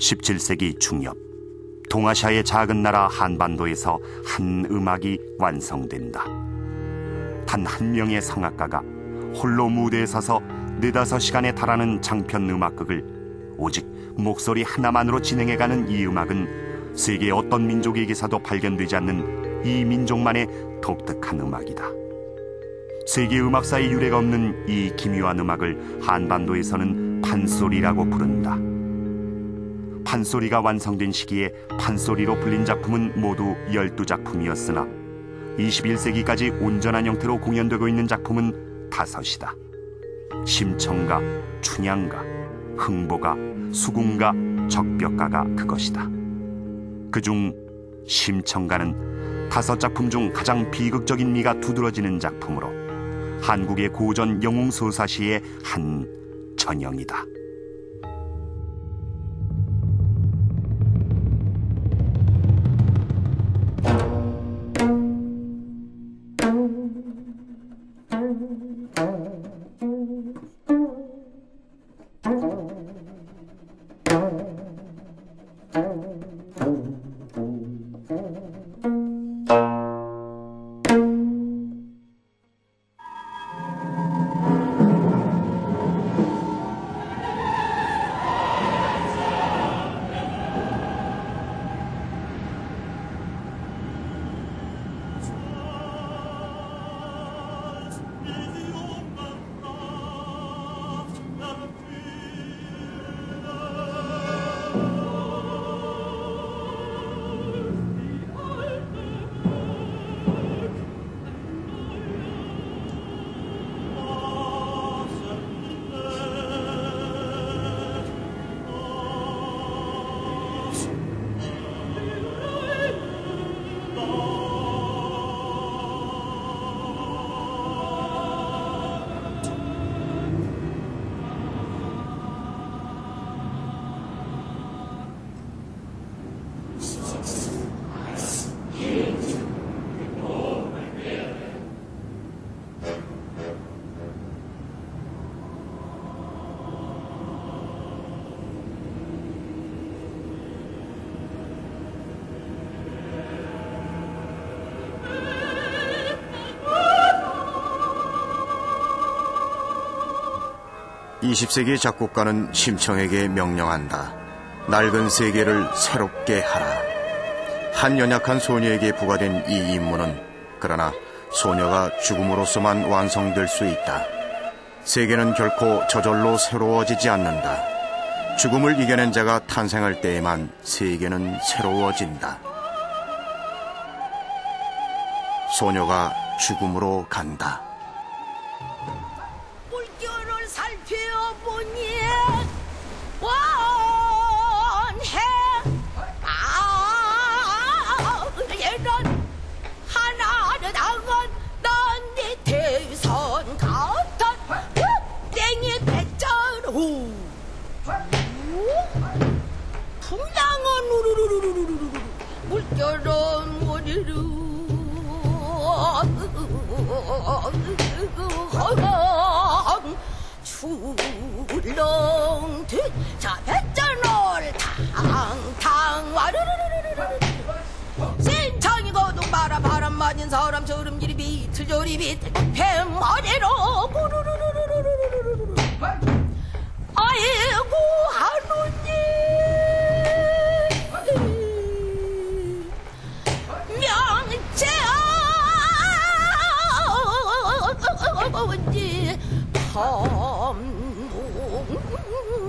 17세기 중엽, 동아시아의 작은 나라 한반도에서 한 음악이 완성된다. 단 한 명의 성악가가 홀로 무대에 서서 4-5시간에 달하는 장편 음악극을 오직 목소리 하나만으로 진행해가는 이 음악은 세계의 어떤 민족에게서도 발견되지 않는 이 민족만의 독특한 음악이다. 세계 음악사의 유례가 없는 이 기묘한 음악을 한반도에서는 판소리라고 부른다. 판소리가 완성된 시기에 판소리로 불린 작품은 모두 12작품이었으나 21세기까지 온전한 형태로 공연되고 있는 작품은 5이다. 심청가, 춘향가, 흥보가, 수궁가, 적벽가가 그것이다. 그중 심청가는 5작품 중 가장 비극적인 미가 두드러지는 작품으로 한국의 고전 영웅소사시의 한 전형이다. (20세기) 작곡가는 심청에게 명령한다. 낡은 세계를 새롭게 하라. 한 연약한 소녀에게 부과된 이 임무는 그러나 소녀가 죽음으로서만 완성될 수 있다. 세계는 결코 저절로 새로워지지 않는다. 죽음을 이겨낸 자가 탄생할 때에만 세계는 새로워진다. 소녀가 죽음으로 간다. 물결을 살펴보니 원해 얘는 하나를 당한 난네 대선 같은 땡이 배짜로 풍랑은 우르르르르르르 물결은 머리로 출렁듯 자 배짠을 탕탕 와르르르르르 신창이거든 바람 맞은 사람처럼 이리 비틀 저리 비틀 뱀머리로 부르르르르르르르르 아이고 하느님 명제아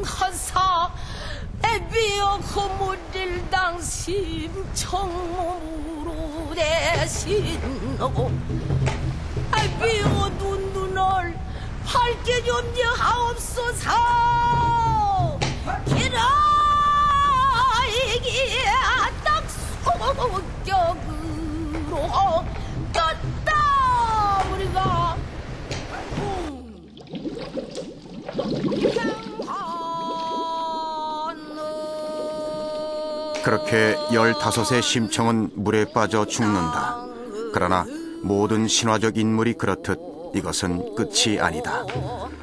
범동하사 애비어 거물일당 심청으로 대신하고 애비어 눈을 밝게 좀 하옵소서. 기라이기 딱 소격으로 떴다 우리가 그렇게 15의 심청은 물에 빠져 죽는다. 그러나 모든 신화적 인물이 그렇듯 이것은 끝이 아니다.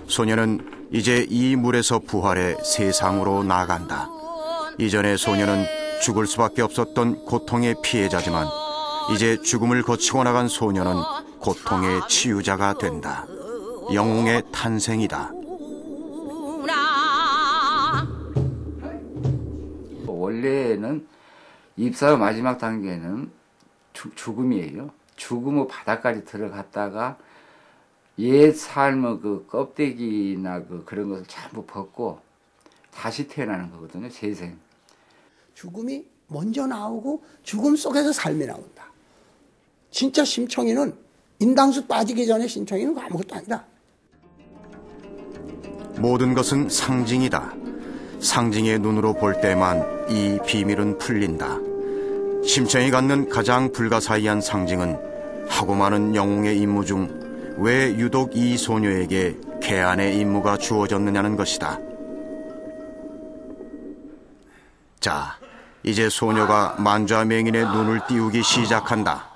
소녀는 이제 이 물에서 부활해 세상으로 나아간다. 이전에 소녀는 죽을 수밖에 없었던 고통의 피해자지만 이제 죽음을 거치고 나간 소녀는 고통의 치유자가 된다. 영웅의 탄생이다. 원래는 입사 마지막 단계는 죽음이에요. 죽음의 바닥까지 들어갔다가 옛 삶의 그 껍데기나 그런 것을 전부 벗고 다시 태어나는 거거든요. 재생. 죽음이 먼저 나오고 죽음 속에서 삶이 나온다. 진짜 심청이는 인당수 빠지기 전에 심청이는 아무것도 아니다. 모든 것은 상징이다. 상징의 눈으로 볼 때만 이 비밀은 풀린다. 심청이 갖는 가장 불가사의한 상징은 하고 많은 영웅의 임무 중 왜 유독 이 소녀에게 개안의 임무가 주어졌느냐는 것이다. 자, 이제 소녀가 만좌맹인의 눈을 띄우기 시작한다.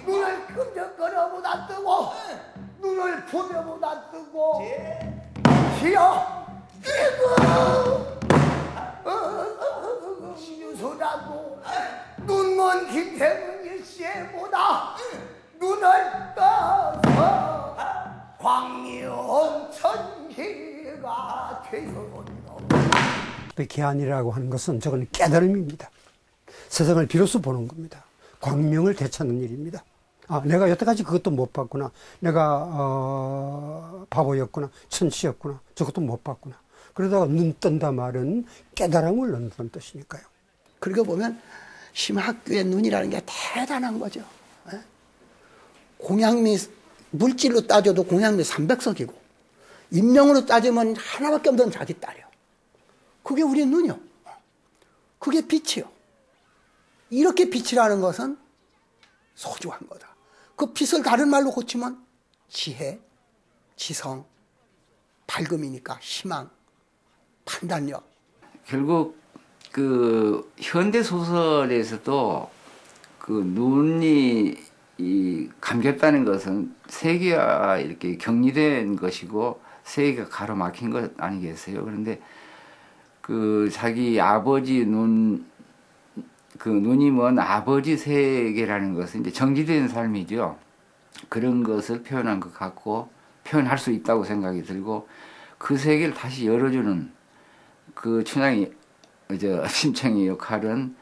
눈을 끈적거려보다 뜨고 눈을 부벼보다 뜨고 시어 유소라고 눈먼 김태문 일시보다 눈을 떠서 광명천지가 되어온다. 개안이라고 하는 것은 저건 깨달음입니다. 세상을 비로소 보는 겁니다. 광명을 되찾는 일입니다. 아, 내가 여태까지 그것도 못 봤구나. 내가 바보였구나. 천치였구나. 저것도 못 봤구나. 그러다가 눈 뜬다 말은 깨달음을 얻는 뜻이니까요. 그러고 보면 심학교의 눈이라는 게 대단한 거죠. 공양미 물질로 따져도 공양미 300석이고 인명으로 따지면 하나밖에 없는 자기 딸이요. 그게 우리 눈이요. 그게 빛이요. 이렇게 빛이라는 것은 소중한 거다. 그 빛을 다른 말로 고치면 지혜, 지성, 밝음이니까 희망, 판단력. 결국 그 현대 소설에서도 그 눈이 감겼다는 것은 세계가 이렇게 격리된 것이고 세계가 가로막힌 것 아니겠어요? 그런데 그 자기 아버지 그 눈이 먼 아버지 세계라는 것은 이제 정지된 삶이죠. 그런 것을 표현한 것 같고 표현할 수 있다고 생각이 들고 그 세계를 다시 열어주는 그 춘향이 심청의 역할은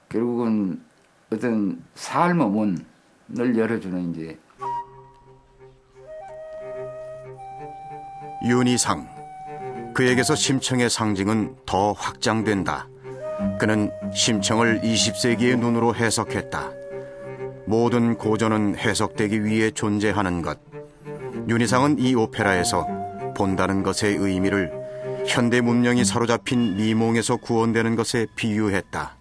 결국은 어떤 삶의 문을 열어주는 이제 윤희상. 그에게서 심청의 상징은 더 확장된다. 그는 심청을 20세기의 눈으로 해석했다. 모든 고전은 해석되기 위해 존재하는 것. 윤희상은 이 오페라에서 본다는 것의 의미를 현대 문명이 사로잡힌 미몽에서 구원되는 것에 비유했다.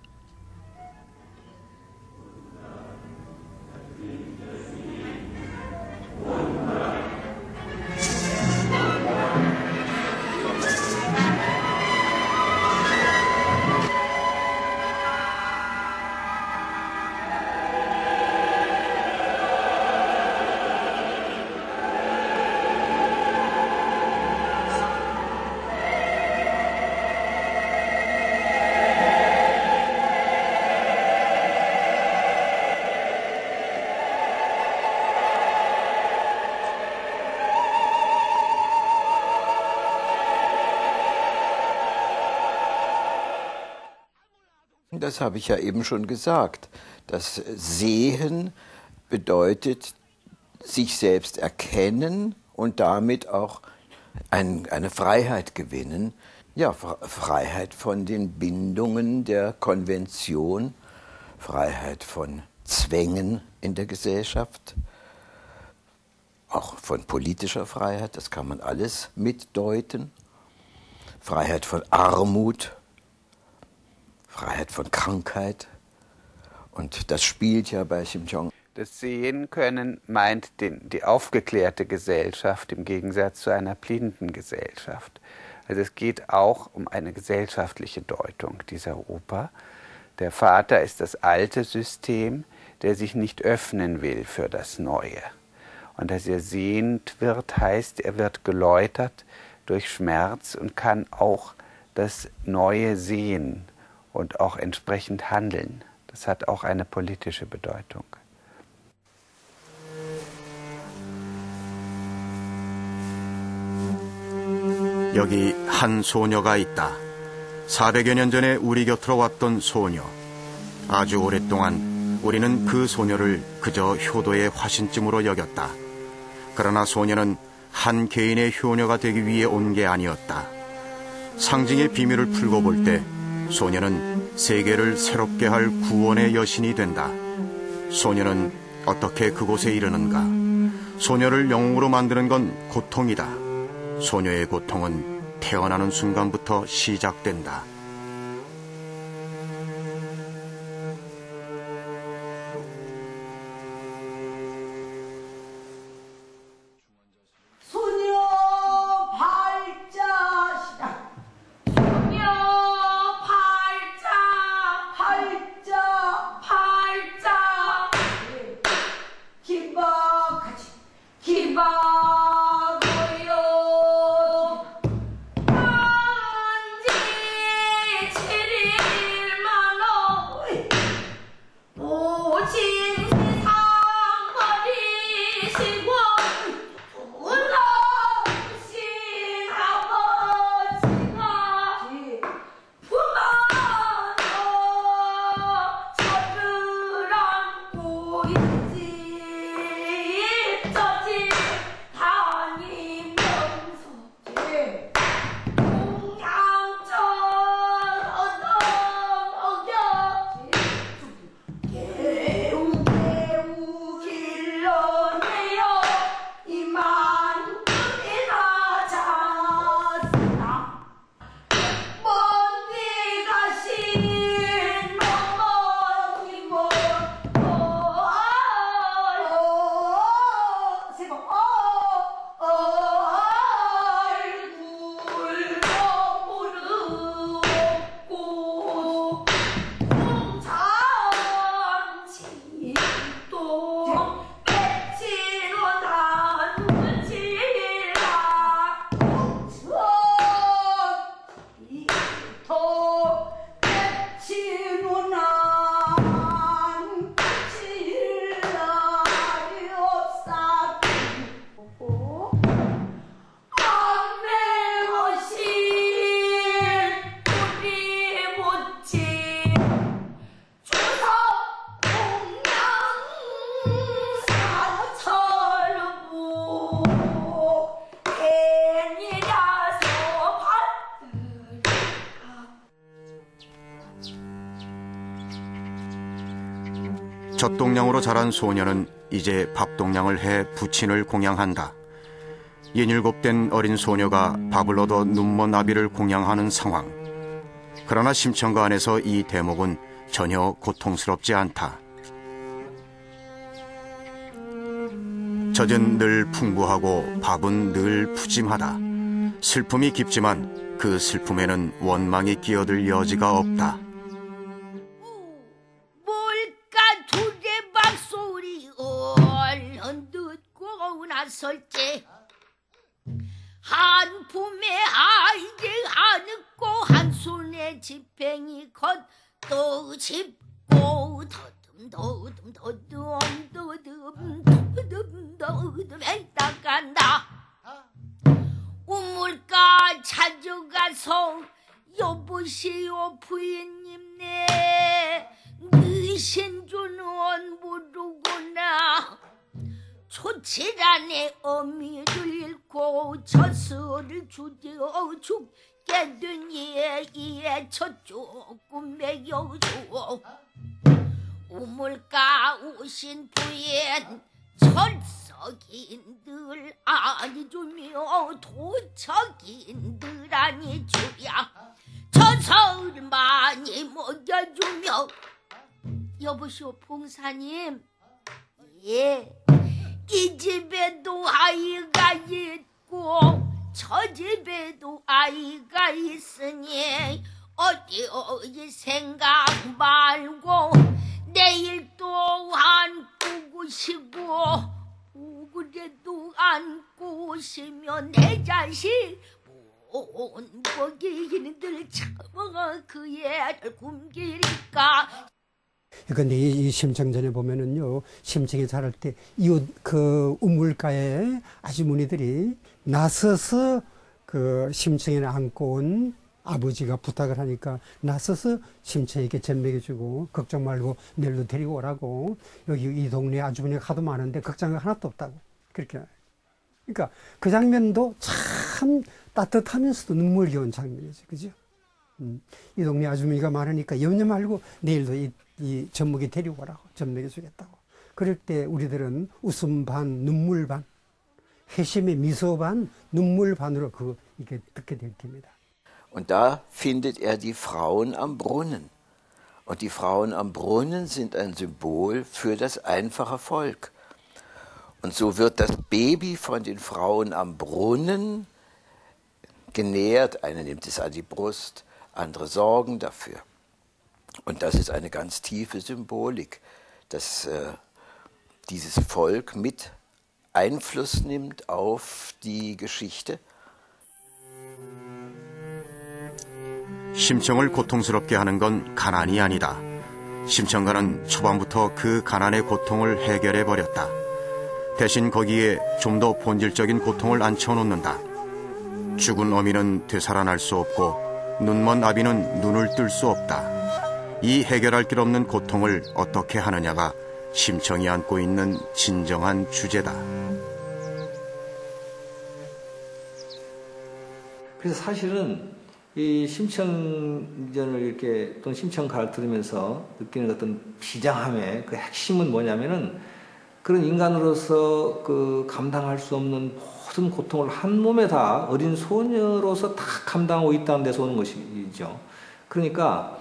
das habe ich ja eben schon gesagt. Das Sehen bedeutet sich selbst erkennen und damit auch eine Freiheit gewinnen. Ja, Freiheit von den Bindungen der Konvention, Freiheit von Zwängen in der Gesellschaft, auch von politischer Freiheit, das kann man alles mitdeuten. Freiheit von Armut, Freiheit von Krankheit. Und das spielt ja bei Ximchong. Das Sehen können meint die aufgeklärte Gesellschaft im Gegensatz zu einer blinden Gesellschaft. Also es geht auch um eine gesellschaftliche Deutung dieser Oper. Der Vater ist das alte System, der sich nicht öffnen will für das Neue. Und dass er sehend wird, heißt, er wird geläutert durch Schmerz und kann auch das Neue sehen und auch entsprechend handeln. Das hat auch eine politische Bedeutung. 여기 한 소녀가 있다. 400여 년 전에 우리 곁으로 왔던 소녀. 아주 오랫동안 우리는 그 소녀를 그저 효도의 화신쯤으로 여겼다. 그러나 소녀는 한 개인의 효녀가 되기 위해 온 게 아니었다. 상징의 비밀을 풀고 볼 때 소녀는 세계를 새롭게 할 구원의 여신이 된다. 소녀는 어떻게 그곳에 이르는가? 소녀를 영웅으로 만드는 건 고통이다. 소녀의 고통은 태어나는 순간부터 시작된다. 젖동량으로 자란 소녀는 이제 밥동량을 해 부친을 공양한다. 67된 어린 소녀가 밥을 얻어 눈먼 아비를 공양하는 상황. 그러나 심청가 안에서 이 대목은 전혀 고통스럽지 않다. 젖은 늘 풍부하고 밥은 늘 푸짐하다. 슬픔이 깊지만 그 슬픔에는 원망이 끼어들 여지가 없다. 설제 한 품에 아이를 안고 한 손에 지팽이 걷도 짚고 더듬 했다 간다. 우물가 찾아가서 여보시오 부인님네 오신 줄은 모르구나. 초칠안에 어미를 잃고 젖술을 주되어 죽게 된 이에 저쪽 꿈에 여주 우물가 오신 부인 철석인들 아니주며 도척인들 아니주야 저서를 많이 먹여주며. 여보시오 봉사님, 예, 이 집에도 아이가 있고 저 집에도 아이가 있으니 어디 생각 말고 내일 또 안고 오시고 그래도 안고 오시면 내 자식 온 거기인들 참아 그 애를 굶기니까. 그런데 이 심청전에 보면은요, 심청이 자랄 때 이웃 그 우물가에 아주머니들이 나서서 그 심청이를 안고 온 아버지가 부탁을 하니까 나서서 심청에게 젖 먹여주고 걱정 말고 내일로 데리고 오라고. 여기 이 동네에 아주머니가 하도 많은데 걱정이 하나도 없다고 그렇게. 그러니까 그 장면도 참 따뜻하면서도 눈물겨운 장면이죠, 그죠? 이 동네 아주머니가 많으니까 염려 말고 내일도 이 젖먹이 데리고 오라고, 젖 먹여주겠다고. 그럴 때 우리들은 웃음 반, 눈물 반, 회심의 미소 반, 눈물 반으로 이게 듣게 될 겁니다. Und da findet er die Frauen am Brunnen. Und die Frauen am Brunnen sind ein Symbol für das einfache Volk. Und so wird das Baby von den Frauen am Brunnen genährt. Eine nimmt es an die Brust, andere sorgen dafür. Und das ist eine ganz tiefe Symbolik, dass dieses Volk mit Einfluss nimmt auf die Geschichte. 심청을 고통스럽게 하는 건 가난이 아니다. 심청가는 초반부터 그 가난의 고통을 해결해 버렸다. 대신 거기에 좀 더 본질적인 고통을 앉혀놓는다. 죽은 어미는 되살아날 수 없고 눈먼 아비는 눈을 뜰 수 없다. 이 해결할 길 없는 고통을 어떻게 하느냐가 심청이 안고 있는 진정한 주제다. 그래서 사실은 이 심청전을 이렇게 또는 심청가를 들으면서 느끼는 어떤 비장함의 그 핵심은 뭐냐면은 그런 인간으로서 그 감당할 수 없는 모든 고통을 한 몸에 다 어린 소녀로서 다 감당하고 있다는 데서 오는 것이죠. 그러니까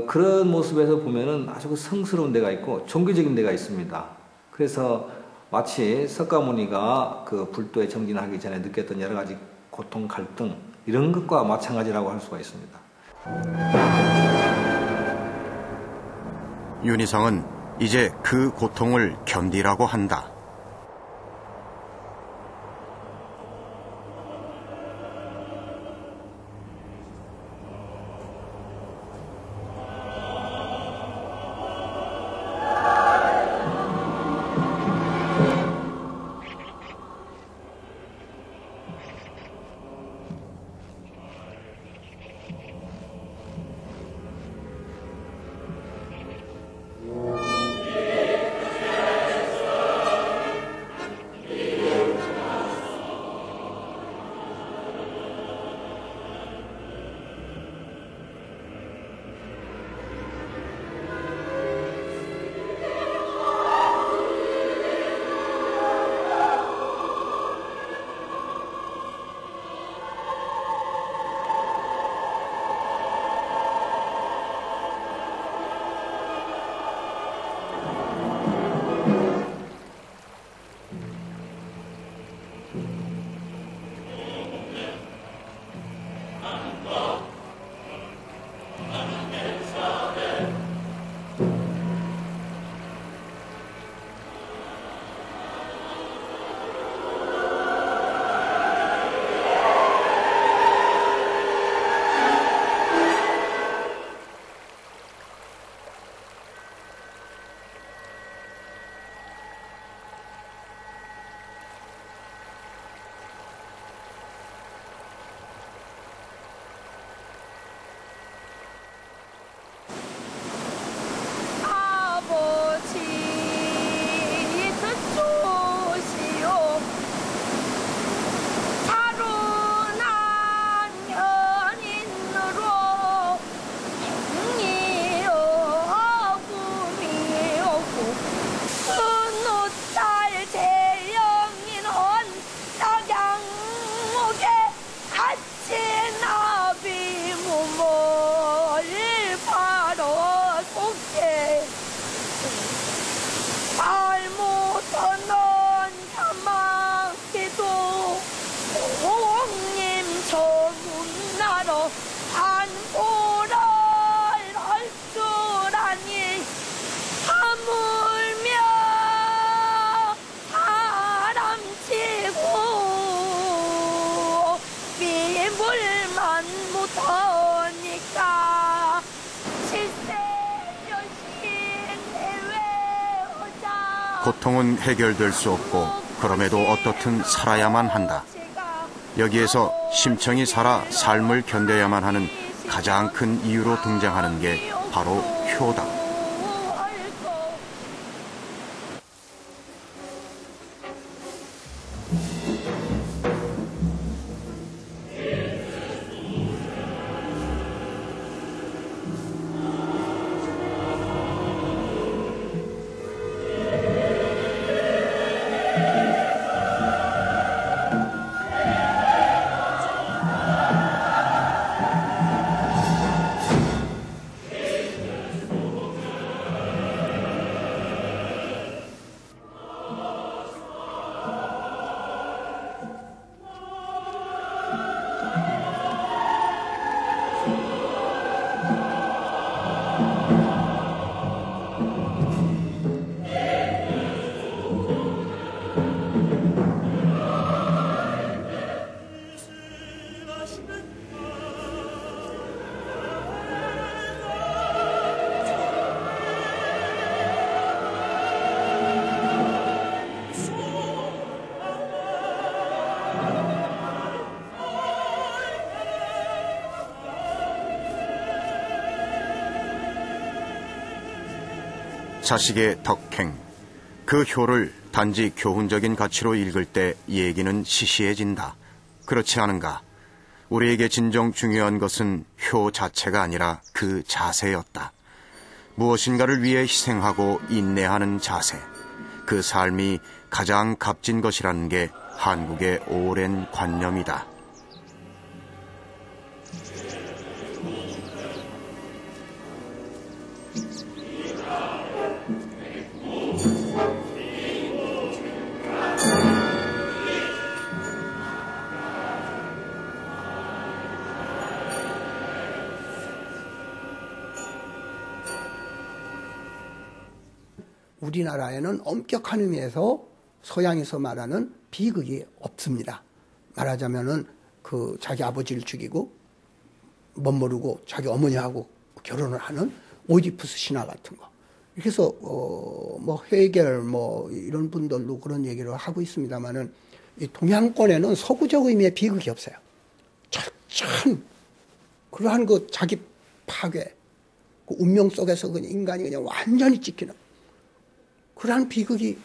그런 모습에서 보면은 아주 그 성스러운 데가 있고 종교적인 데가 있습니다. 그래서 마치 석가모니가 그 불도에 정진하기 전에 느꼈던 여러 가지 고통, 갈등 이런 것과 마찬가지라고 할 수가 있습니다. 윤희성은 이제 그 고통을 견디라고 한다. 산보를 할 줄 아니 하물며 사람치고 미물만 못하니까 고통은 해결될 수 없고 그럼에도 어떻든 살아야만 한다. 여기에서 심청이 살아 삶을 견뎌야만 하는 가장 큰 이유로 등장하는 게 바로 효다. 자식의 덕행, 그 효를 단지 교훈적인 가치로 읽을 때 얘기는 시시해진다. 그렇지 않은가? 우리에게 진정 중요한 것은 효 자체가 아니라 그 자세였다. 무엇인가를 위해 희생하고 인내하는 자세, 그 삶이 가장 값진 것이라는 게 한국의 오랜 관념이다. 우리나라에는 엄격한 의미에서 서양에서 말하는 비극이 없습니다. 말하자면은 그 자기 아버지를 죽이고 멋모르고 자기 어머니하고 결혼을 하는 오이디푸스 신화 같은 거. 그래서 뭐 헤겔 뭐 이런 분들도 그런 얘기를 하고 있습니다만은 이 동양권에는 서구적 의미의 비극이 없어요. 철저한 그러한 그 자기 파괴, 그 운명 속에서 그냥 인간이 그냥 완전히 찍히는 그러한 비극이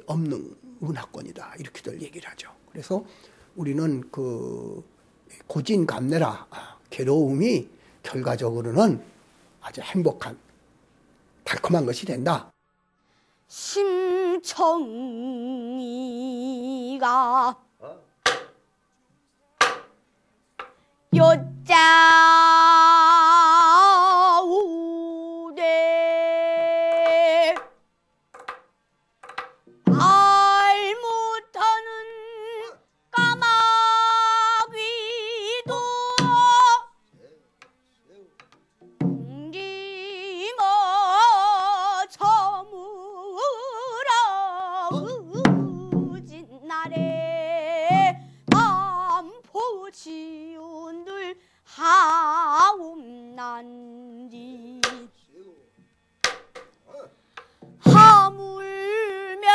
없는 문화권이다. 이렇게들 얘기를 하죠. 그래서 우리는 그 고진감래라 괴로움이 결과적으로는 아주 행복한 달콤한 것이 된다. 심청이가 여자 하물며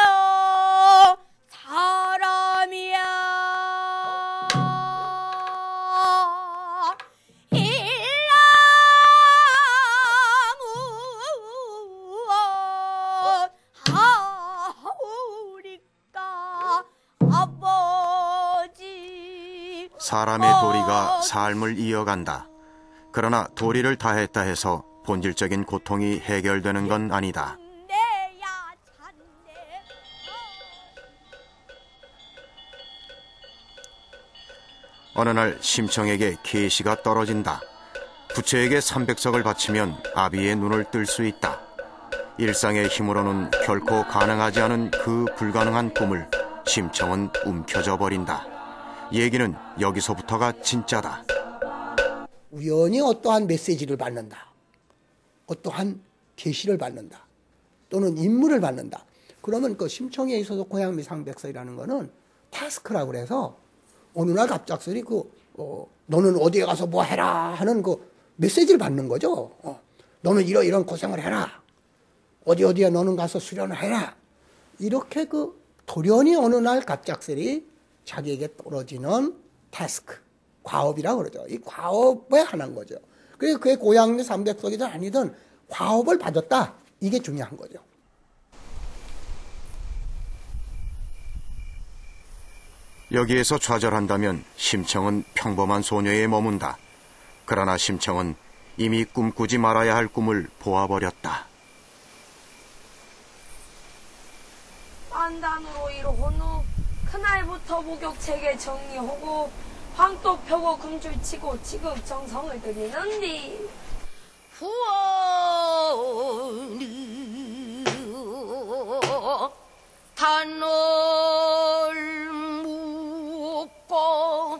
사람이야 일나무 하오리까 아버지. 사람의 도리가 삶을 이어간다. 그러나 도리를 다했다 해서 본질적인 고통이 해결되는 건 아니다. 어느 날 심청에게 계시가 떨어진다. 부처에게 300석을 바치면 아비의 눈을 뜰 수 있다. 일상의 힘으로는 결코 가능하지 않은 그 불가능한 꿈을 심청은 움켜져 버린다. 얘기는 여기서부터가 진짜다. 우연히 어떠한 메시지를 받는다. 어떠한 계시를 받는다. 또는 임무를 받는다. 그러면 그 심청에 있어서 고향미상백설이라는 거는 타스크라고 그래서 어느 날 갑작스레 너는 어디에 가서 뭐 해라 하는 그 메시지를 받는 거죠. 너는 이런 고생을 해라. 어디에 너는 가서 수련을 해라. 이렇게 그 돌연히 어느 날 갑작스레 자기에게 떨어지는 타스크, 과업이라고 그러죠. 이 과업에 하나인 거죠. 그래서 그의 고향미 삼백석이든 아니든 과업을 받았다. 이게 중요한 거죠. 여기에서 좌절한다면 심청은 평범한 소녀에 머문다. 그러나 심청은 이미 꿈꾸지 말아야 할 꿈을 보아버렸다. 만단으로 이루혼 후 그날부터 목욕체계 정리하고 황도 펴고 금줄 치고 지극 정성을 들이는디 후원을 단을 묻고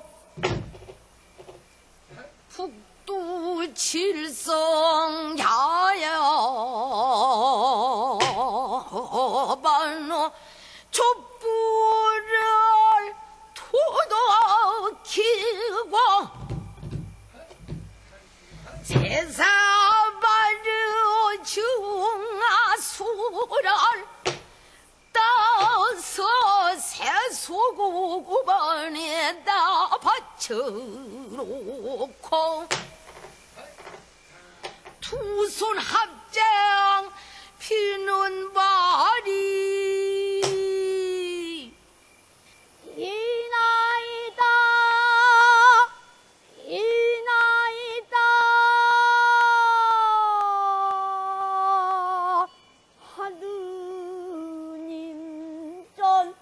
북두 칠성 야야반어 촛불을 도덕히고 세사바르 중하수를 떠서 새소고반에다 받쳐놓고 두 손 합장 피는 발이 이나이다 하느님 전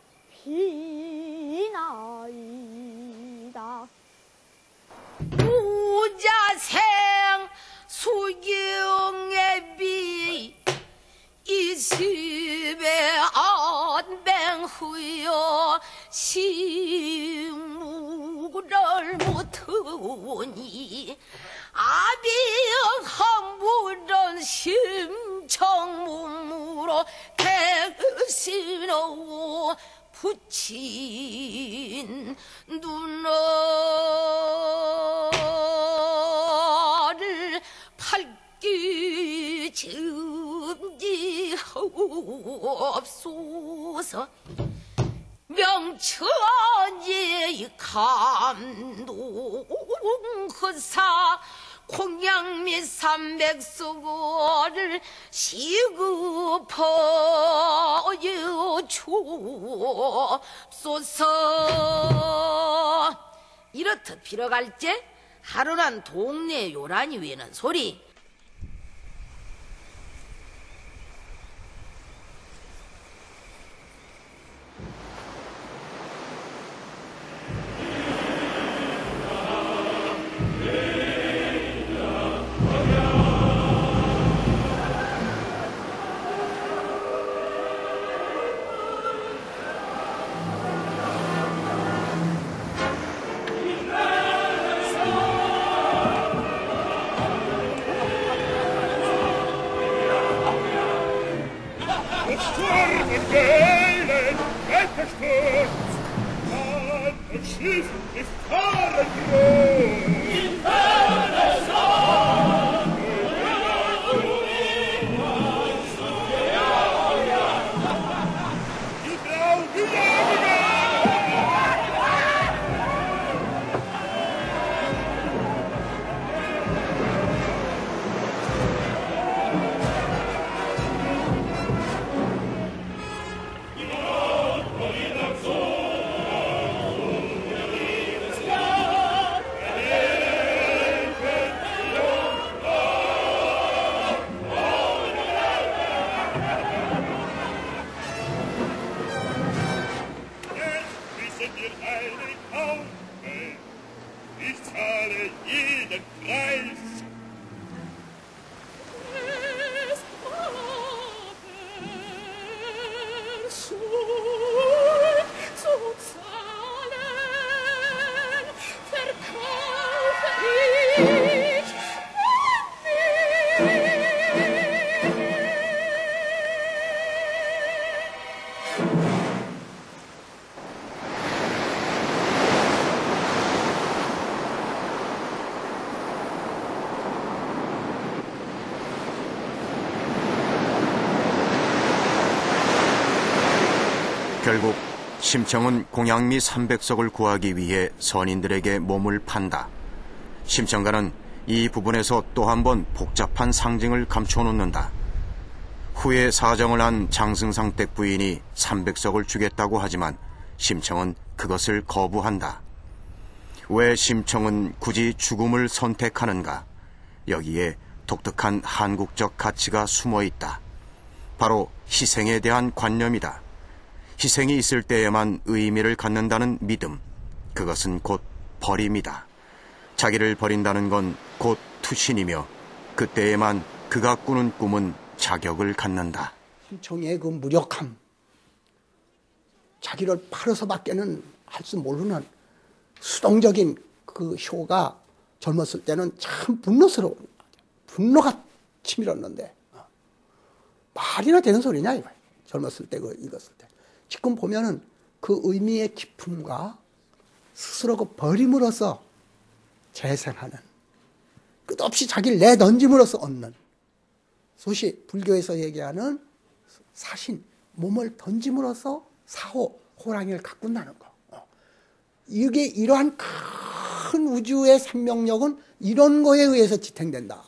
비나이다 부자생 수경애비 이십에 안뱅후여 시무를 못하니 아비한무런 심청문무로 대신하고 붙인 눈을 밝기 점지하옵소서. 명천이 감동허사 공양미 삼백수고를 시급하여 주옵소서. 이렇듯 빌어갈제 하루난 동네 요란이 외는 소리 verkaufe ich 결국 심청은 공양미 300석을 구하기 위해 선인들에게 몸을 판다. 심청가는 이 부분에서 또 한 번 복잡한 상징을 감춰놓는다. 후에 사정을 한 장승상 댁 부인이 300석을 주겠다고 하지만 심청은 그것을 거부한다. 왜 심청은 굳이 죽음을 선택하는가? 여기에 독특한 한국적 가치가 숨어 있다. 바로 희생에 대한 관념이다. 희생이 있을 때에만 의미를 갖는다는 믿음, 그것은 곧 버림이다. 자기를 버린다는 건 곧 투신이며 그때에만 그가 꾸는 꿈은 자격을 갖는다. 심청의 그 무력함, 자기를 팔아서밖에는 할 수 모르는 수동적인 그 효가 젊었을 때는 참 분노스러운, 분노가 치밀었는데 말이나 되는 소리냐 이거야. 젊었을 때 읽었을 때. 지금 보면은 그 의미의 깊음과 스스로 그 버림으로써 재생하는, 끝없이 자기를 내던짐으로써 얻는, 소위 불교에서 얘기하는 사신, 몸을 던짐으로써 사호, 호랑이를 가꾼다는 거. 이게 이러한 큰 우주의 생명력은 이런 거에 의해서 지탱된다.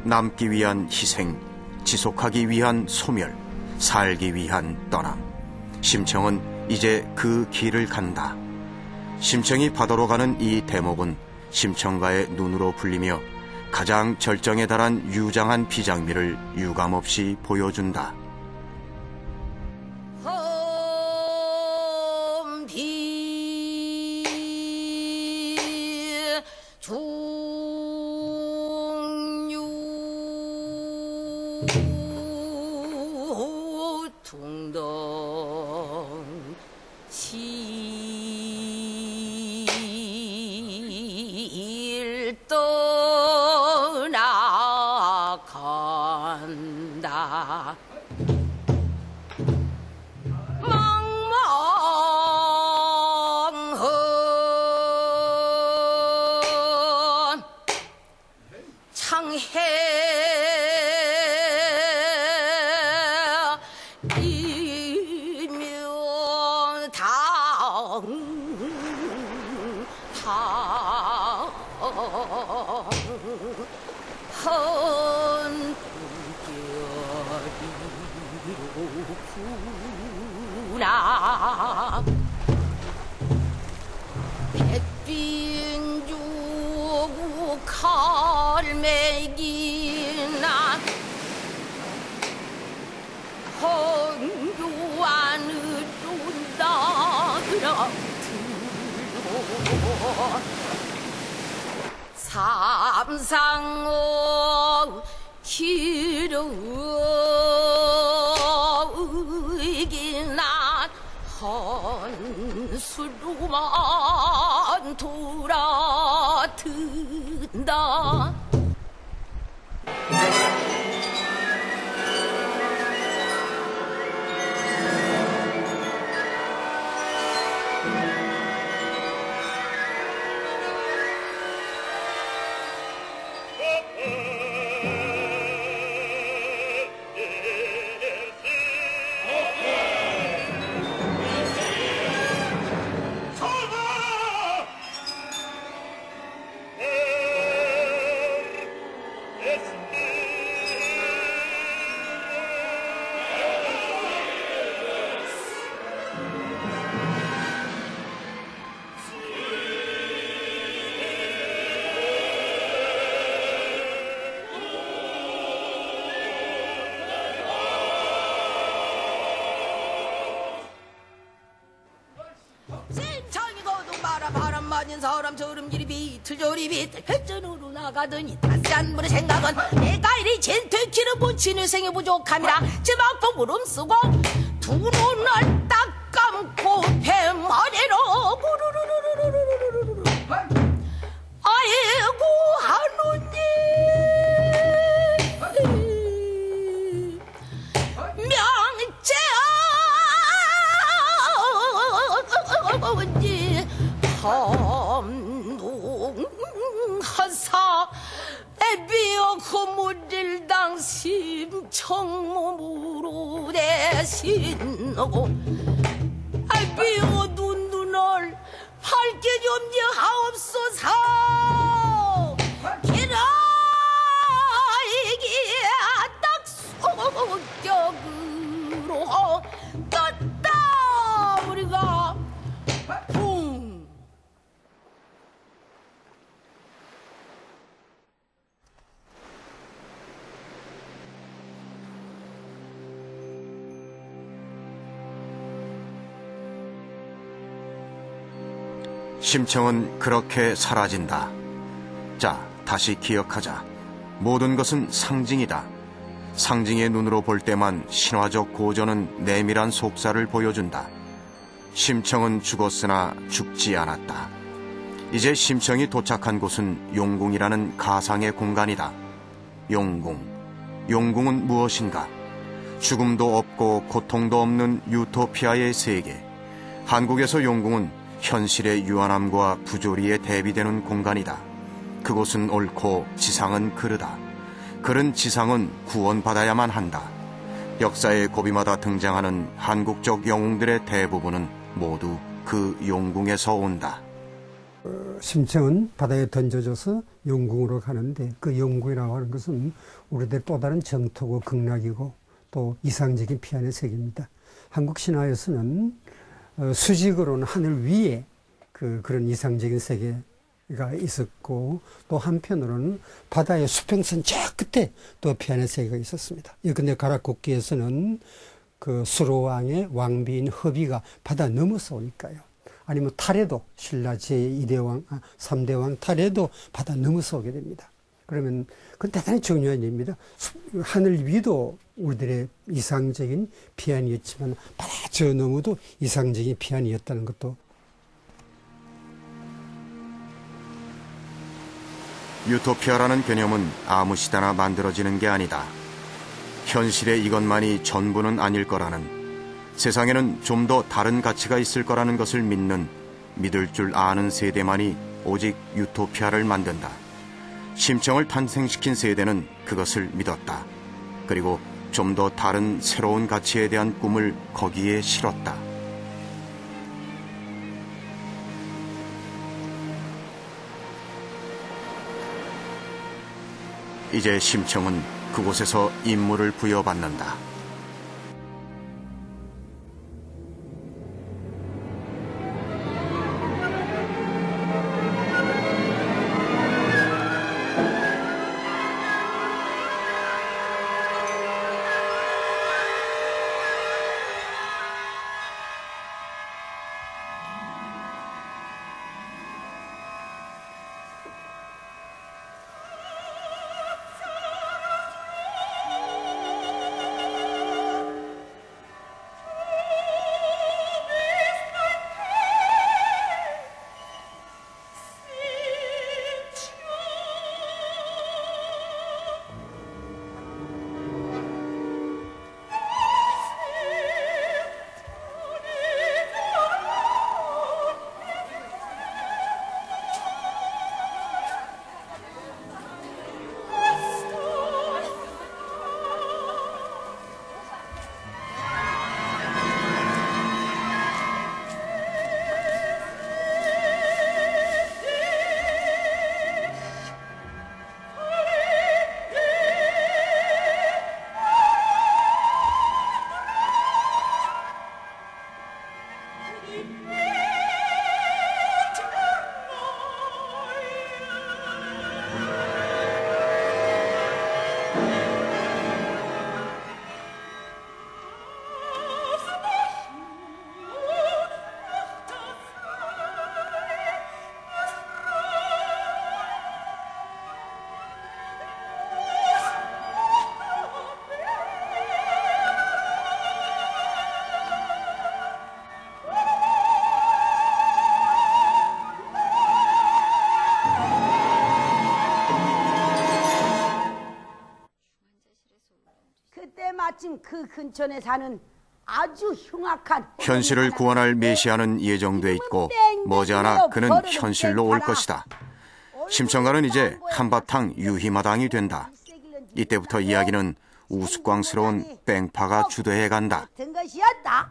남기 위한 희생, 지속하기 위한 소멸, 살기 위한 떠남. 심청은 이제 그 길을 간다. 심청이 바다로 가는 이 대목은 심청가의 눈으로 불리며 가장 절정에 달한 유장한 비장미를 유감없이 보여준다. 햇빛 주고 칼매기나 헌교 안을 쏜다 그라 삼상어 기르기나 헌수로만 돌아든다. 맞은 사람 저름길이 비틀저리 비틀 회전으로 나가더니 다시 한 번의 생각은 내가 이리 젠틀키를 붙이는 생이 부족함이라 지막봉 울음 쓰고 두 눈을 딱 감고 뱀아래로 구르르르르르르르르르 아이고 하느님 명제언지 함동하사 애비어 그물을 당심 청몸으로 대신하고 애비어 눈을 밝게 좀 하옵소서 기라이기 딱 소격으로 떴다 우리가 붕 심청은 그렇게 사라진다. 자, 다시 기억하자. 모든 것은 상징이다. 상징의 눈으로 볼 때만 신화적 고전은 내밀한 속사를 보여준다. 심청은 죽었으나 죽지 않았다. 이제 심청이 도착한 곳은 용궁이라는 가상의 공간이다. 용궁. 용궁은 무엇인가? 죽음도 없고 고통도 없는 유토피아의 세계. 한국에서 용궁은 현실의 유한함과 부조리에 대비되는 공간이다. 그곳은 옳고 지상은 그르다. 그런 지상은 구원받아야만 한다. 역사의 고비마다 등장하는 한국적 영웅들의 대부분은 모두 그 용궁에서 온다. 심청은 바다에 던져져서 용궁으로 가는데 그 용궁이라고 하는 것은 우리들의 또 다른 정토고 극락이고 또 이상적인 피안의 세계입니다. 한국 신화에서는 수직으로는 하늘 위에 그런 이상적인 세계가 있었고 또 한편으로는 바다의 수평선 저 끝에 또 피안의 세계가 있었습니다. 근데 가락국기에서는 그 수로왕의 왕비인 허비가 바다 넘어서 오니까요. 아니면 탈에도 신라 제2대왕, 3대왕 탈에도 바다 넘어서 오게 됩니다. 그러면 그건 대단히 중요한 일입니다. 하늘 위도 우리들의 이상적인 피안이었지만 바다 저 너머도 이상적인 피안이었다는 것도. 유토피아라는 개념은 아무 시대나 만들어지는 게 아니다. 현실에 이것만이 전부는 아닐 거라는, 세상에는 좀 더 다른 가치가 있을 거라는 것을 믿을 줄 아는 세대만이 오직 유토피아를 만든다. 심청을 탄생시킨 세대는 그것을 믿었다. 그리고 좀 더 다른 새로운 가치에 대한 꿈을 거기에 실었다. 이제 심청은 그곳에서 임무를 부여받는다. 그 근처에 사는 아주 흉악한 현실을 구원할 메시아는 예정돼 있고 머지않아 그는 현실로 올 것이다. 심청가는 이제 한바탕 유희마당이 된다. 이때부터 이야기는 우스꽝스러운 뺑파가 주도해 간다. 같은 것이었다.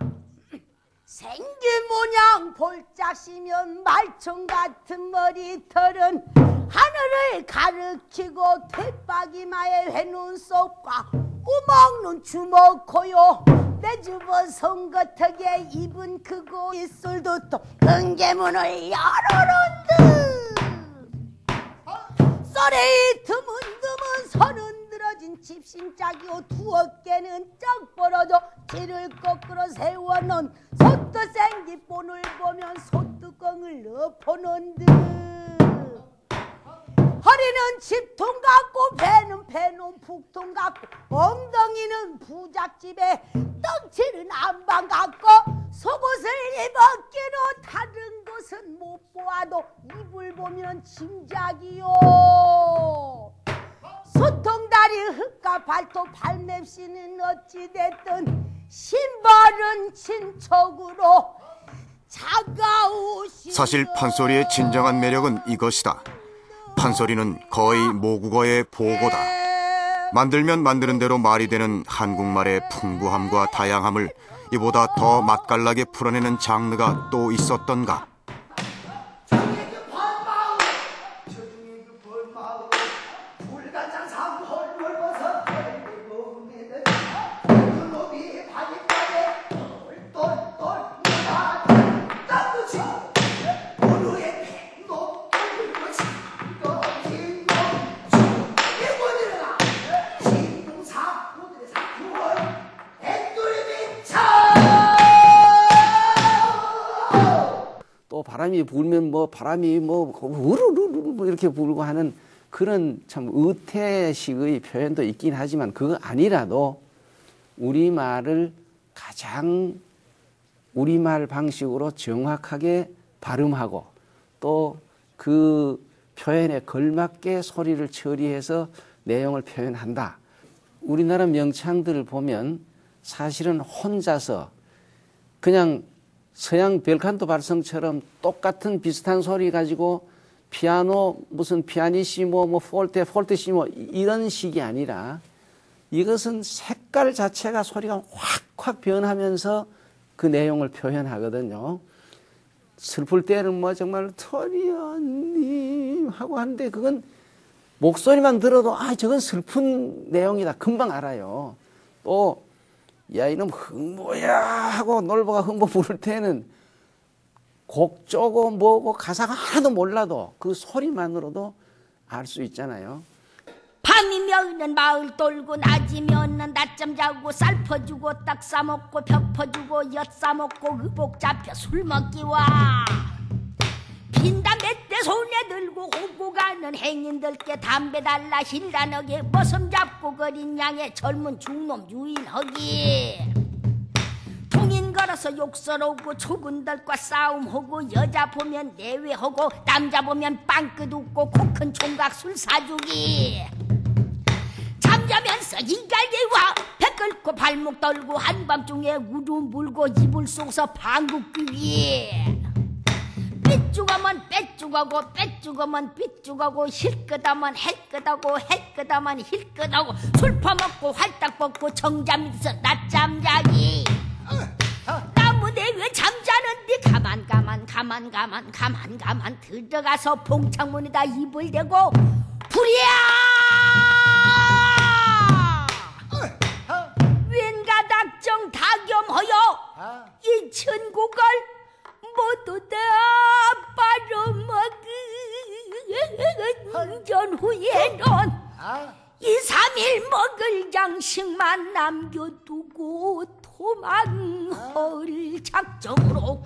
생긴 모양 볼짝시면 말총 같은 머리털은 하늘을 가르치고 대박이마의 회눈썹과 꼬먹는 주먹코요 내주버 송거턱에 입은 크고 입술도 또 은개문을 열어놓은 듯 썰이 드문드문 서른 들어진 집신짝이요 두 어깨는 쩍 벌어져 뒤를 거꾸로 세워놓은 소뚜 생기본을 보면 소뚜껑을 엎어놓은 듯 허리는 집통 같고 배는 배놈 북통 같고 엉덩이는 부잣집에 떡치는 안방 같고 속옷을 입었기로 다른 것은 못 보아도 입을 보면 짐작이요 소통다리 흙과 발톱 발맵시는 어찌됐든 신발은 친척으로 차가우시 사실 판소리의 진정한 매력은 이것이다. 판소리는 거의 모국어의 보고다. 만들면 만드는 대로 말이 되는 한국말의 풍부함과 다양함을 이보다 더 맛깔나게 풀어내는 장르가 또 있었던가. 바람이 불면 바람이 우르르르 이렇게 불고 하는 그런 참 의태식의 표현도 있긴 하지만 그거 아니라도 우리말을 가장 우리말 방식으로 정확하게 발음하고 또 그 표현에 걸맞게 소리를 처리해서 내용을 표현한다. 우리나라 명창들을 보면 사실은 혼자서 그냥 서양 벨칸토 발성처럼 똑같은 비슷한 소리 가지고 피아노 무슨 피아니시모 폴테시모 이런 식이 아니라 이것은 색깔 자체가 소리가 확 변하면서 그 내용을 표현하거든요. 슬플 때는 정말 토리언님 하고 하는데 그건 목소리만 들어도 저건 슬픈 내용이다 금방 알아요. 또 야 이놈 흥보야 하고 놀보가 흥보 부를 때는 곡 쪼고 뭐고 가사가 하나도 몰라도 그 소리만으로도 알 수 있잖아요. 밤이면은 마을 돌고 낮이면은 낮잠 자고 쌀 퍼주고 떡 싸먹고 벼 퍼주고 엿 싸먹고 의복 잡혀 술 먹기와 빈담배 때 손에 들고 오고 가는 행인들께 담배 달라 힐라너게 머슴 잡고 거린 양의 젊은 중놈 유인하기 통인 걸어서 욕설하고 초군들과 싸움하고 여자 보면 내외하고 남자 보면 빵끝 웃고 코 큰 총각 술 사주기 잠자면서 인갈개와 배 끓고 발목 떨고 한밤중에 우두 물고 이불 속서 방귀 뀌기 삐죽하면 빼죽하고 빼죽하면 삐죽하고 힐끗하면 헬끗하고 헬끗하면 힐끗하고 술 퍼먹고 활딱 벗고 정잠 있어 낮잠 자기 나무대 왜 잠자는데 가만 들어가서 봉창문에다 입을 대고 불이야 웬가닥정 다겸허여 이 천국을 모두 다 빨아먹은 전후에는 2-3일 먹을 양식만 남겨두고 도망할 작정으로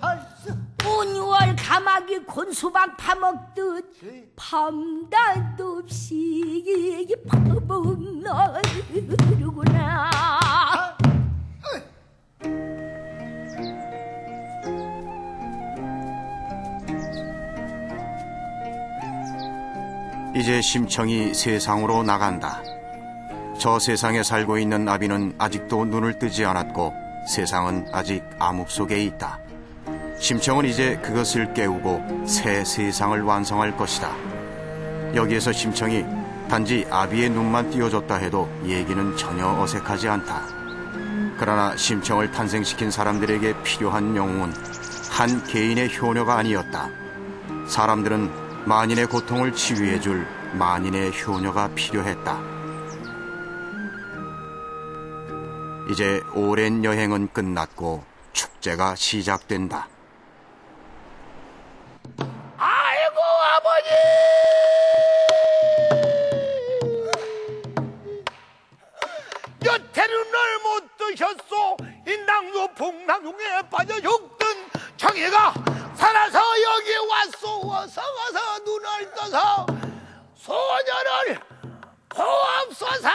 5-6월 가마귀 곤수박 파먹듯 밤낮 없이 파먹는구나. 이제 심청이 세상으로 나간다. 저 세상에 살고 있는 아비는 아직도 눈을 뜨지 않았고 세상은 아직 암흑 속에 있다. 심청은 이제 그것을 깨우고 새 세상을 완성할 것이다. 여기에서 심청이 단지 아비의 눈만 띄워줬다 해도 얘기는 전혀 어색하지 않다. 그러나 심청을 탄생시킨 사람들에게 필요한 영웅은 한 개인의 효녀가 아니었다. 사람들은 만인의 고통을 치유해줄 만인의 효녀가 필요했다. 이제 오랜 여행은 끝났고 축제가 시작된다. 아이고 아버지! 여태는 널 못 드셨소. 인당도 풍랑중에 빠져 죽던 청이가 살아서 여기 왔소. 어서 눈을 떠서 소녀를 보옵소서.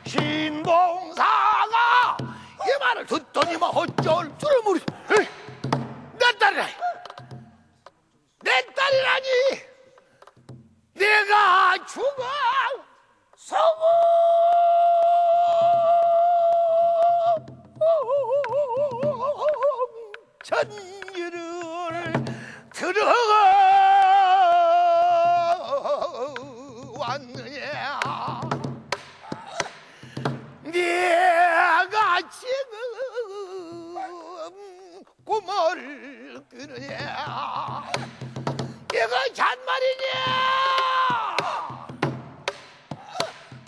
신봉사가 이 말을 듣더니만 어쩔 줄을 모르. 내 딸이라. 내 딸이라니. 내가 죽어 서고 전기를 들어왔느냐. 내가 지금 꿈을 꾸느냐. 이거 잔말이냐.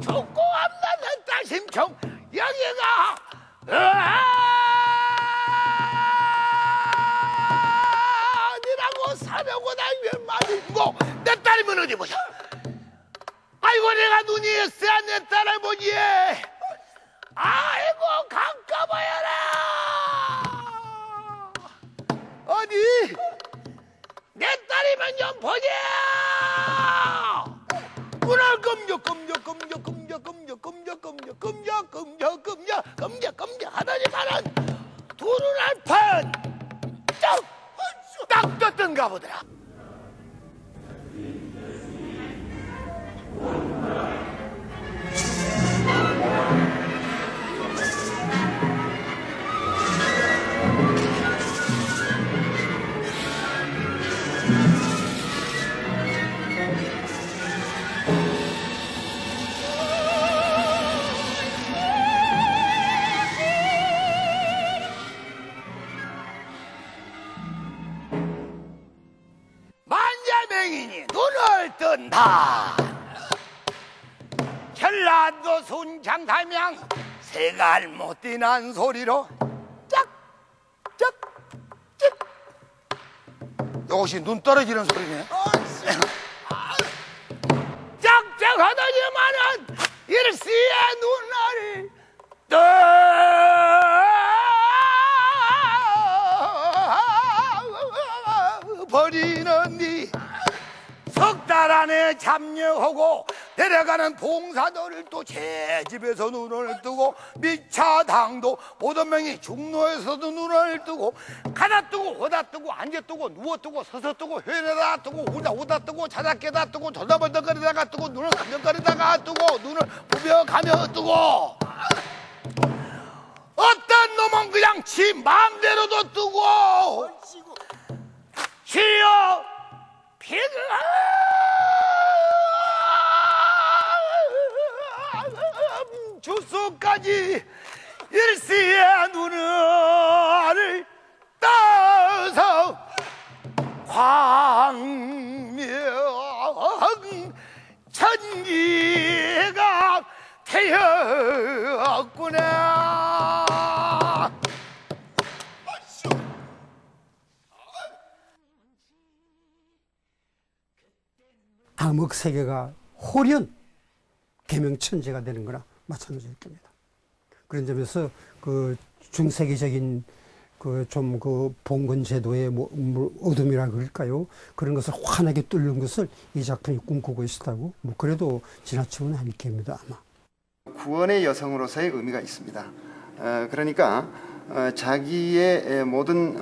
죽고 없는 딸 심청 여기가 아니라고 사려고 다니면 말이고. 내 딸이면 어디 보자. 아이고 내가 눈이 있어야 내 딸을 보지. 아이고 가까워야라. 어디 내 딸이면 좀 보자. 눈을 끔적끔적 하더니만은 두 눈을 딱 떴던가 보더라. 만자맹이니 눈을 뜬다. 전라도 순창사명 새갈 못 뛰는 소리로 짝짝짝. 이것이 눈 떨어지는 소리네. 짝짝하더니만은 일시에 눈을 버리는디. 석 달 안에 잠녀하고 내려가는 봉사들을 또 제 집에서 눈을 뜨고 미차당도 보던 명이 중로에서도 눈을 뜨고 가다 뜨고 오다 뜨고 앉아 뜨고 누워 뜨고 서서 뜨고 회에다 뜨고 오다 뜨고 자작게다 뜨고 돌다벌떡거리다가 뜨고 눈을 감격거리다가 뜨고 눈을 부벼가며 뜨고. 어떤 놈은 그냥 지 마음대로도 뜨고 지어 피가 주소까지 일시에 눈을 떠서 광명 천기가 되었구나. 암흑 세계가 홀연 계명천재가 되는 거나 마찬가지일 겁니다. 그런 점에서 그 중세계적인 그 봉건 제도의 어둠이라 그럴까요? 그런 것을 환하게 뚫는 것을 이 작품이 꿈꾸고 있었다고 그래도 지나치면 않겠습니다 아마. 구원의 여성으로서의 의미가 있습니다. 그러니까 자기의 모든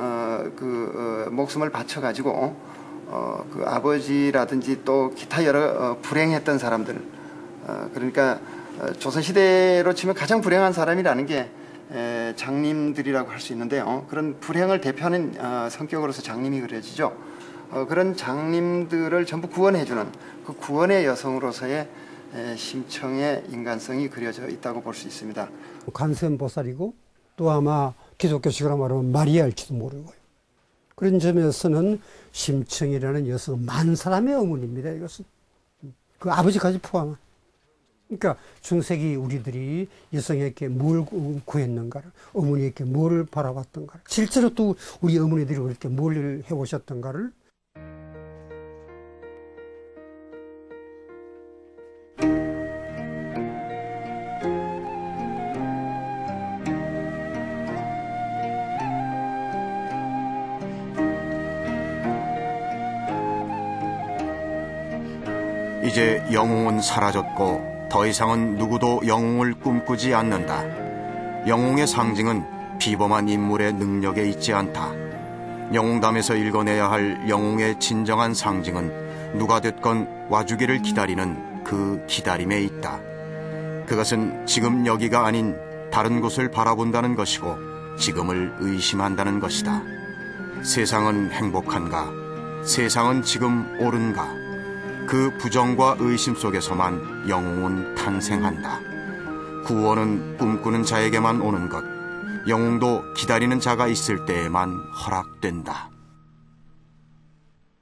목숨을 바쳐가지고 그 아버지라든지 또 기타 여러 불행했던 사람들, 그러니까 조선시대로 치면 가장 불행한 사람이라는 게 장님들이라고 할 수 있는데요. 그런 불행을 대표하는 성격으로서 장님이 그려지죠. 그런 장님들을 전부 구원해주는 그 구원의 여성으로서의 심청의 인간성이 그려져 있다고 볼 수 있습니다. 관세음보살이고 또 아마 기독교식으로 말하면 마리아일지도 모르고요. 그런 점에서는 심청이라는 여성은 만 사람의 어머니입니다. 이것은 그 아버지까지 포함한. 그러니까 중세기 우리들이 여성에게 뭘 구했는가를, 어머니에게 뭘 바라봤던가를, 실제로 또 우리 어머니들이 그렇게 뭘 해오셨던가를 이제 영웅은 사라졌고 더 이상은 누구도 영웅을 꿈꾸지 않는다. 영웅의 상징은 비범한 인물의 능력에 있지 않다. 영웅담에서 읽어내야 할 영웅의 진정한 상징은 누가 됐건 와주기를 기다리는 그 기다림에 있다. 그것은 지금 여기가 아닌 다른 곳을 바라본다는 것이고 지금을 의심한다는 것이다. 세상은 행복한가? 세상은 지금 옳은가? 그 부정과 의심 속에서만 영웅은 탄생한다. 구원은 꿈꾸는 자에게만 오는 것, 영웅도 기다리는 자가 있을 때에만 허락된다.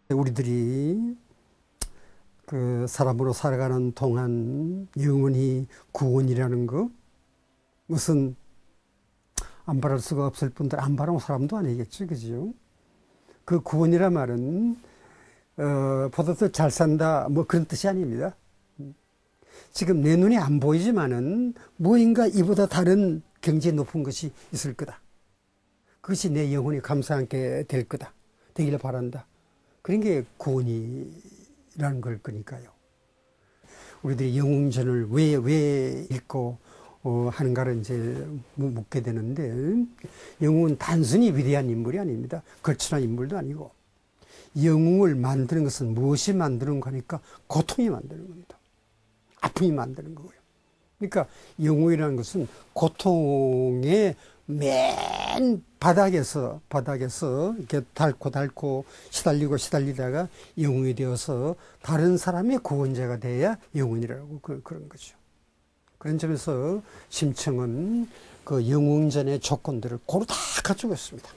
우리들이 그 사람으로 살아가는 동안 영원히 구원이라는 거, 무슨 안 바랄 수가 없을 뿐더러 안 바라는 사람도 아니겠죠, 그죠? 그 구원이란 말은 보다 더 잘 산다, 뭐 그런 뜻이 아닙니다. 지금 내 눈에 안 보이지만은 무엇인가 이보다 다른 경지에 높은 것이 있을 거다. 그것이 내 영혼이 감사하게 될 거다. 되기를 바란다. 그런 게 구원이라는 걸 거니까요. 우리들이 영웅전을 왜 읽고 하는가를 이제 묻게 되는데, 영웅은 단순히 위대한 인물이 아닙니다. 걸출한 인물도 아니고, 영웅을 만드는 것은 무엇이 만드는 거니까 고통이 만드는 겁니다. 아픔이 만드는 거고요. 그러니까 영웅이라는 것은 고통의 맨 바닥에서 이렇게 닳고 시달리다가 영웅이 되어서 다른 사람의 구원자가 돼야 영웅이라고 그런 거죠. 그런 점에서 심청은 그 영웅전의 조건들을 고루 다 갖추고 있습니다.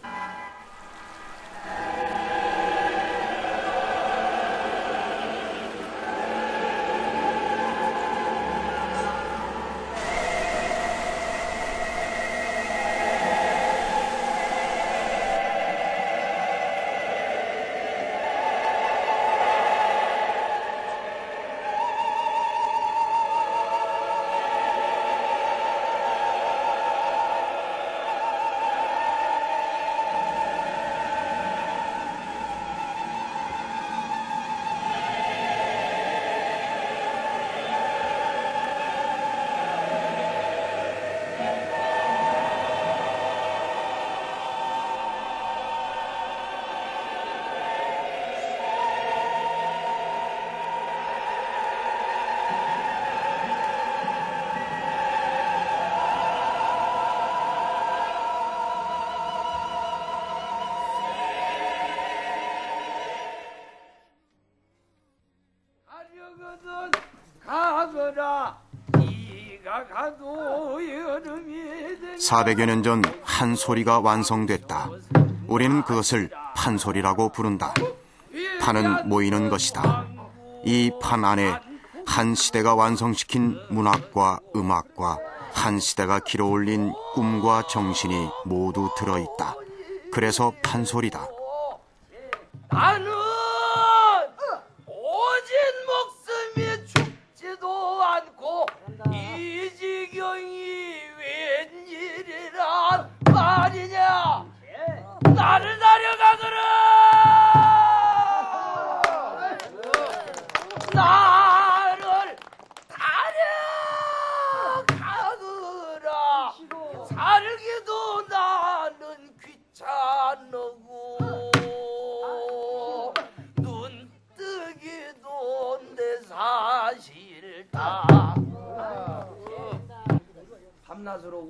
가거라 이가 가도 여름이 400여 년 전 한 소리가 완성됐다. 우리는 그것을 판소리라고 부른다. 판은 모이는 것이다. 이 판 안에 한 시대가 완성시킨 문학과 음악과 한 시대가 길어올린 꿈과 정신이 모두 들어있다. 그래서 판소리다. 나는 오진 목숨이 죽지도 않고 이 지경이 웬일이란 말이냐. 나를 데려가거라. 나를 데려가거라. 살기도 나는 귀찮고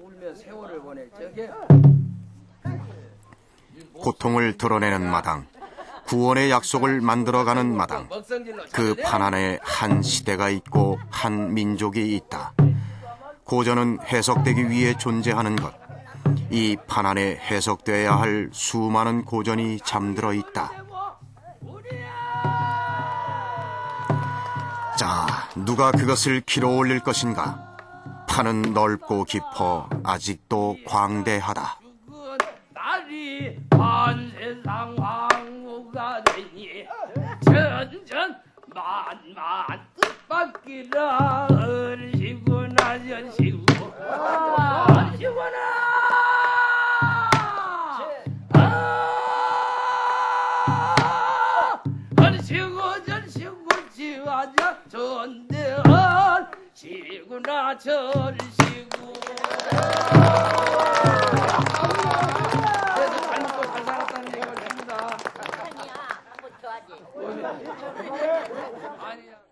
울며 세월을 보낼 적에 고통을 드러내는 마당, 구원의 약속을 만들어가는 마당. 그 판 안에 한 시대가 있고 한 민족이 있다. 고전은 해석되기 위해 존재하는 것. 이 판 안에 해석되어야 할 수많은 고전이 잠들어 있다. 자, 누가 그것을 길어 올릴 것인가? 판은 넓고 깊어 아직도 광대하다. 날이 한 세상 황후가 되니 전전 만만 뜻밖이라 얼씨구나 전씨구 얼씨구나 얼씨구 전씨구 지화자 전대한 시구나 전씨구 아니야, 한번 좋아하지. 아니야.